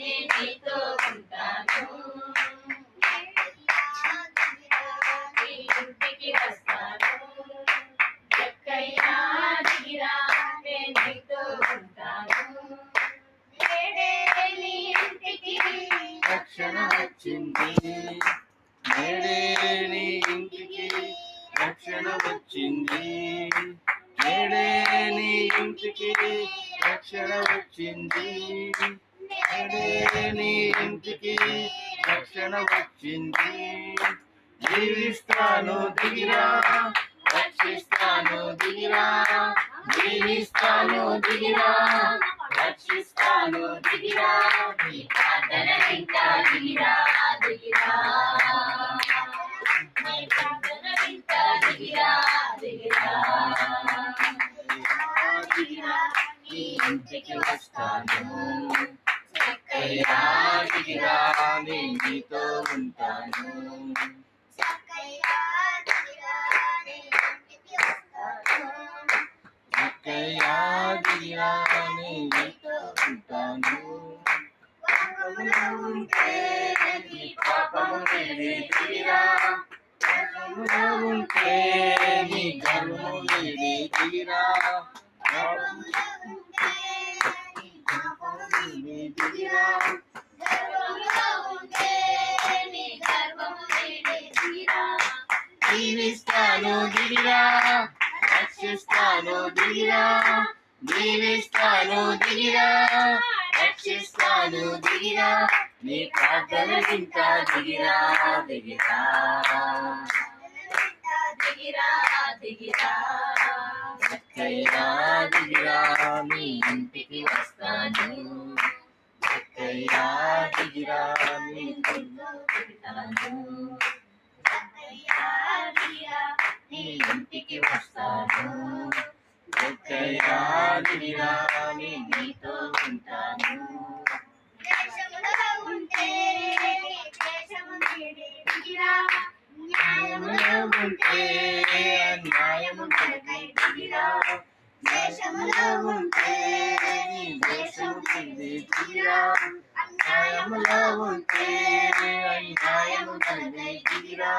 నేను నీతో ఉంటాను. నీ ఇంటికి వస్తాను. ఎక్కయ్యా దిగిరా, నేను నీతో ఉంటాను. నేడే నీ ఇంటికి రక్షణ వచ్చింది. నేడే నీ ఇంటికి రక్షణ వచ్చింది. నేడే నీ ఇంటికి రక్షణ వచ్చింది. నేడే నీ ఇంటికి రక్షణ వచ్చింది. జీవిస్తాను దిగిరా, రక్షిస్తాను దిగిరా. జీవిస్తాను దిగిరా, రక్షిస్తాను దిగిరా. నీ ప్రార్థన వింటా దిగిరా, దిగిరా. నీ ప్రార్థన వింటా దిగిరా, దిగిరా. దిగిరా, నీ ఇంటికి వస్తాను. చక్కయ్యా దిగిరా, నేను నీతో ఉంటాను. చక్కయ్యా దిగిరా, నేను నీతో ఉంటాను. పాపములో ఉంటే నీ పాపము వేడి దిగిరా. పాపములో ఉంటే నీ గర్వము వేడి దిగిరా. పాపములో ఉంటే నీ పాపము వేడి దిగిరా. గర్వములో ఉంటే నీ గర్వము వేడి దిగిరా. జీవిస్తాను దిగిరా, రక్షిస్తాను దిగిరా. జీవిస్తాను దిగిరా, రక్షిస్తాను దిగిరా. నీ ప్రార్థన వింటా దిగిరా, దిగిరా. దిగిరా, దిగిరా. చక్కయ్యా దిగిరా, నీ ఇంటికి వస్తాను. చక్కయ్యా దిగిరా, నీ నీతో ఉంటాను. చక్కయ్యా దిగిరా, నీ ఇంటికి వస్తాను. చక్కయ్యా దిగిరా, నీ నీతో ఉంటాను. దేశములో ఉంటే నీ దేశము వీడి దిగిరా. న్యాయములో ఉంటే అన్యాయము కొరకై దిగిరా. దేశములో ఉంటే నీ దేశము వీడి దిగిరా. అన్యాయములో ఉంటే అన్యాయము కొరకై దిగిరా.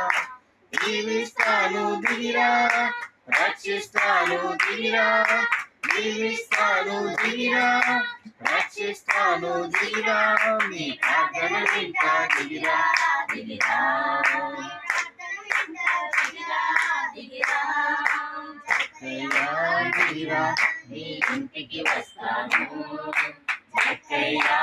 జీవిస్తాను దిగిరా, రక్షిస్తాను దిగిరా. జీవిస్తాను దిగిరా, రక్షిస్తాను దిగిరా. నీ ప్రార్థన వింటా దిగిరా, దిగిరా. దిగిరా, దిగిరా. చక్కయ్యా దిగిరా, నీ ఇంటికి వస్తాను. చక్కయ్యా